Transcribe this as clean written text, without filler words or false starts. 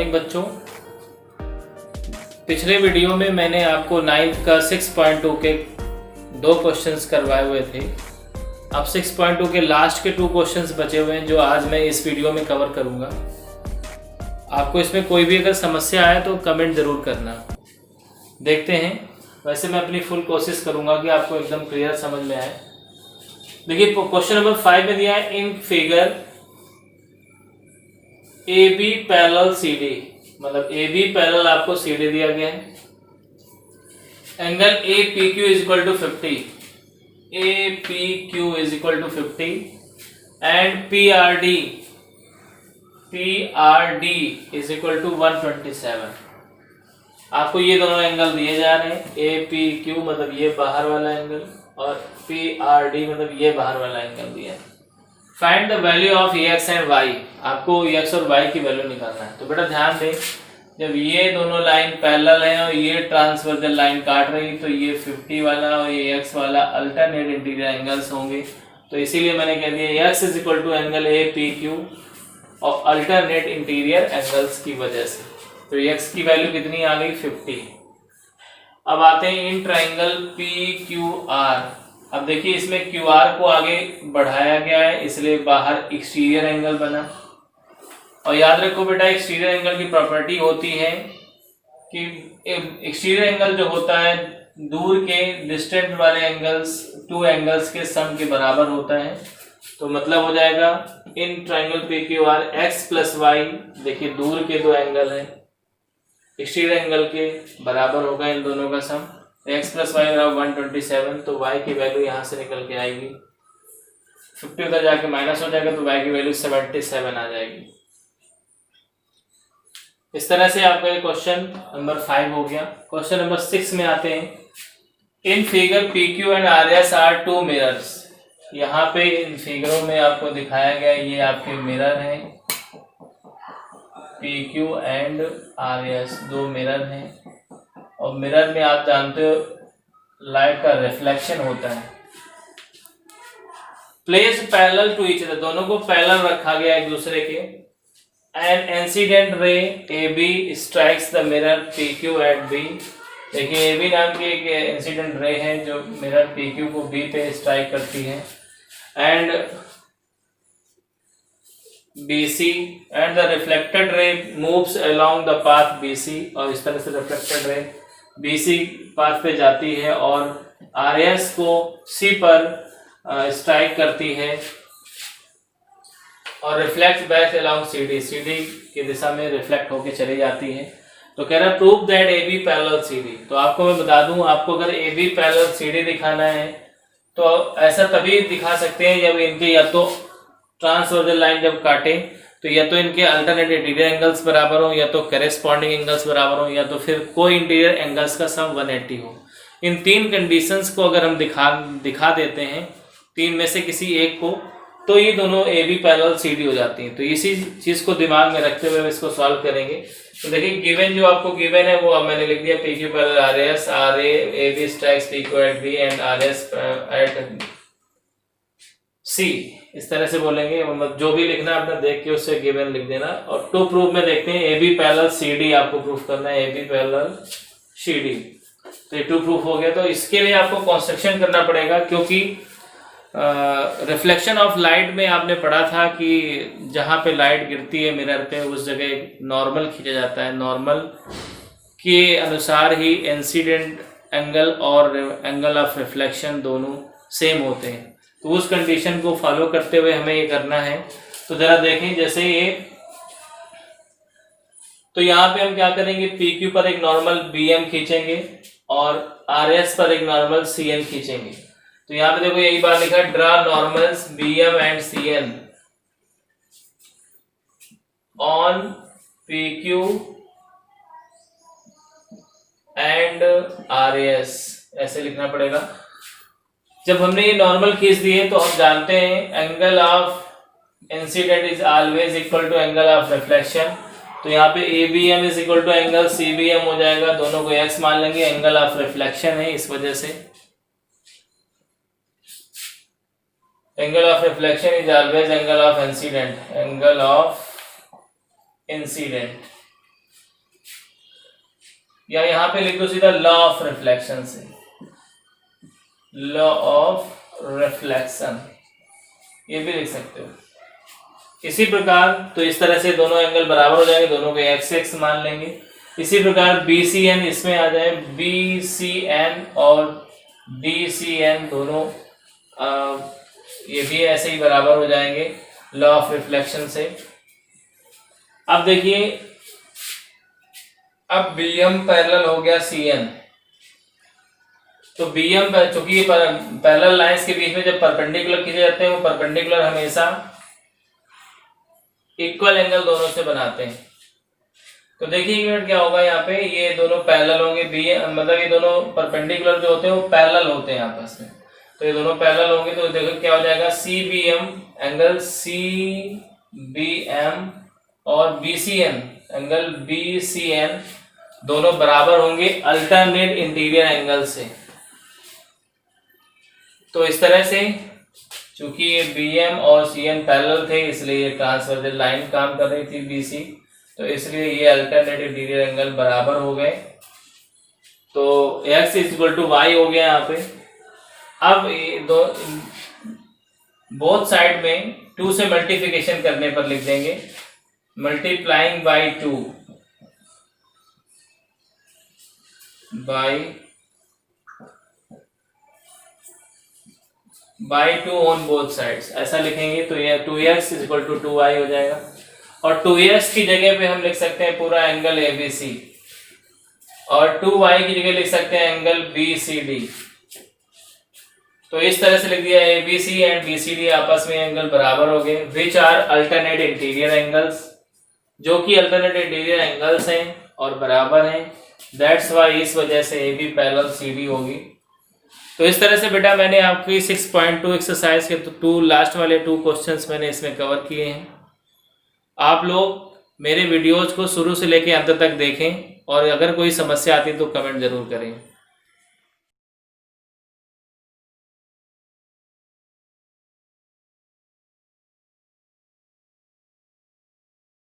Morning बच्चों। पिछले video में मैंने आपको 9th का 6.2 के 2 क्वेश्चंस करवाए हुए थे। अब 6.2 के लास्ट के 2 क्वेश्चंस बचे हुए हैं जो आज मैं इस वीडियो में कवर करूंगा। आपको इसमें कोई भी अगर समस्या आए तो कमेंट ज़रूर करना। देखते हैं। वैसे मैं अपनी फुल कोशिश करूंगा कि आपको एकदम क्लियर समझ में आए। देखिए क्वेश्चन नंबर 5 में दिया है in figure A B parallel C D, मतलब ए बी पैरेलल आपको सी डी दिया गया है। Angle A P Q is equal to 50, A P Q is equal to 50 and P R D is equal to 127। आपको ये दोनों angle दिए जा रहे हैं। ए पी क्यू मतलब ये बाहर वाला एंगल और पी आर डी मतलब ये बाहर वाला एंगल दिया है। Find the value of X and Y, आपको एक्स और वाई की वैल्यू निकालना है। तो बेटा ध्यान दें, जब ये दोनों लाइन पैरेलल है और ये ट्रांसवर्जल लाइन काट रही, तो ये 50 वाला और ये एक्स वाला अल्टरनेट इंटीरियर एंगल्स होंगे। तो इसीलिए मैंने कह दिया X is equal to angle A P Q और अल्टरनेट इंटीरियर एंगल्स की वजह से। तो एक्स की वैल्यू कितनी आ गई 50। अब आते हैं इन ट्राइंगल पी क्यू आर। अब देखिए इसमें क्यू आर को आगे बढ़ाया गया है, इसलिए बाहर एक्सटीरियर एंगल बना। और याद रखो बेटा, एक्सटीरियर एंगल की प्रॉपर्टी होती है कि एक्सटीरियर एंगल जो होता है दूर के डिस्टेंट वाले एंगल्स 2 एंगल्स के सम के बराबर होता है। तो मतलब हो जाएगा in triangle P Q R X plus Y, देखिए दूर के 2 एंगल हैं, एक्सटीरियर एंगल के बराबर होगा इन दोनों का सम। एक्स प्लस वाई बराबर 127, तो वाई की वैल्यू यहाँ से निकल के आएगी 50 उधर जाके माइनस हो जाएगा, तो वाई की वैल्यू 77 आ जाएगी। इस तरह से आपका ये क्वेश्चन नंबर 5 हो गया। क्वेश्चन नंबर 6 में आते हैं। In figure P Q and R S are 2 mirrors. यहाँ पे इन फिगरों में आपको दिखाया गया ये आपके मिरर हैं, P Q and R S 2 mirror हैं। और मिरर में आप जानते हो लाइट का रिफ्लेक्शन होता है। Place parallel to each other, दोनों को पैरेलल रखा गया एक दूसरे के। An incident ray A B strikes the mirror P Q at B. देखिए ए बी नाम की एक इंसिडेंट रे है जो मिरर पी क्यू को बी पे स्ट्राइक करती है। And BC and the reflected ray moves along the path BC, और इस तरह से reflected ray BC पाथ पे जाती है और RS को C पर स्ट्राइक करती है और रिफ्लेक्ट बैक along CD की दिशा में रिफ्लेक्ट होके चली जाती है। तो कह रहा है prove that AB parallel CD। तो आपको मैं बता दूं, आपको अगर AB पैरेलल CD दिखाना है तो ऐसा तभी दिखा सकते हैं जब इनके या तो ट्रांसवर्जल लाइन जब काटे तो या तो इनके अल्टरनेट इंटीरियर एंगल्स बराबर हो, या तो करेस्पॉन्डिंग एंगल्स बराबर हो, या तो फिर कोई इंटीरियर एंगल्स का सम 180 हो। इन 3 कंडीशंस को अगर हम दिखा देते हैं 3 में से किसी एक को, तो ये दोनों A B parallel C D हो जाती हैं। तो इसी चीज को दिमाग में रखते हुए इसको सॉल्व करेंगे। तो देखिए गिवन जो आपको गिवन है वो अब मैंने लिख दिया P Q parallel R S, R A B strikes P Q at B and R S at C. इस तरह से बोलेंगे, मतलब जो भी लिखना है अपना देख के उससे गिवन लिख देना। और टू प्रूफ में देखते हैं A B parallel C D आपको प्रूफ करना है, A B parallel C D. तो ये टू प्रूफ हो गया। तो इसके लिए आपको कंस्ट्रक्शन करना पड़ेगा, क्योंकि रिफ्लेक्शन ऑफ लाइट में आपने पढ़ा था कि जहां पे लाइट गिरती है मिरर पे उस जगह नॉर्मल खींचा जाता है। नॉर्मल के अनुसार ही इंसिडेंट एंगल और एंगल ऑफ रिफ्लेक्शन दोनों सेम होते हैं। तो उस कंडीशन को फॉलो करते हुए हमें ये करना है। तो जरा देखें, जैसे ये, तो यहाँ पे हम क्या करेंगे, पी क्यू पर एक नॉर्मल बी एम खींचेंगे और आर एस पर एक नॉर्मल सी एन खींचेंगे। तो यहाँ पे देखो यही बात लिखा है, draw normals B M and C N on P Q and R S, ऐसे लिखना पड़ेगा। जब हमने ये नॉर्मल खींच दिए तो हम जानते हैं angle of incidence is always equal to angle of reflection. तो यहाँ पे A B M is equal to angle C B M हो जाएगा, दोनों को एक्स मान लेंगे, एंगल ऑफ रिफ्लेक्शन है इस वजह से। Angle of reflection is always angle of incident, angle of incident. या यहाँ पे लिख दो सीधा लॉ ऑफ रिफ्लेक्शन से, लॉ ऑफ रिफ्लेक्शन, ये भी लिख सकते हो। इसी प्रकार तो इस तरह से दोनों एंगल बराबर हो जाएंगे, दोनों को एक्स एक्स मान लेंगे। इसी प्रकार बी सी एन इसमें आ जाए, बी सी एन और डी सी एन दोनों ये भी ऐसे ही बराबर हो जाएंगे लॉ ऑफ रिफ्लेक्शन से। अब देखिए, अब बी एम पैरेलल हो गया सी एन, तो बी एम चूंकि पैरेलल लाइंस के बीच में जब परपेंडिकुलर खींचे जाते हैं, वो परपेंडिकुलर हमेशा इक्वल एंगल दोनों से बनाते हैं। तो देखिए एक मिनट क्या होगा, यहाँ पे ये दोनों पैरेलल होंगे, बी मतलब ये दोनों परपेंडिकुलर जो होते हैं वो पैरेलल होते हैं आपस में, तो ये दोनों पैरेलल होंगे। तो देखो क्या हो जाएगा, C B M angle C B M और B C N angle B C N दोनों बराबर होंगे अल्टरनेट इंटीरियर एंगल से। तो इस तरह से चूंकि ये बी एम और सी एन पैरेलल थे, इसलिए ये ट्रांसवर्जल लाइन काम कर रही थी बी सी, तो इसलिए ये अल्टरनेट इंटीरियर एंगल बराबर हो गए। तो x इक्वल टू वाई हो गया यहाँ पे। अब ये दो बोथ साइड में 2 से मल्टीप्लिकेशन करने पर लिख देंगे, multiplying by 2 by 2 on both sides, ऐसा लिखेंगे। तो ये 2x इक्वल टू 2y हो जाएगा, और 2x की जगह पे हम लिख सकते हैं पूरा एंगल ABC, और 2y की जगह लिख सकते हैं एंगल BCD। तो इस तरह से लिख दिया, ABC एंड BCD आपस में एंगल बराबर हो गए, which are alternate interior angles, जो कि अल्टरनेट इंटीरियर एंगल्स हैं और बराबर हैं। दैट्स वाई, इस वजह से AB पैरेलल CD होगी। तो इस तरह से बेटा मैंने आपकी 6.2 एक्सरसाइज के 2 लास्ट वाले 2 क्वेश्चंस मैंने इसमें कवर किए हैं। आप लोग मेरे वीडियोज को शुरू से लेकर अंत तक देखें, और अगर कोई समस्या आती है तो कमेंट जरूर करें।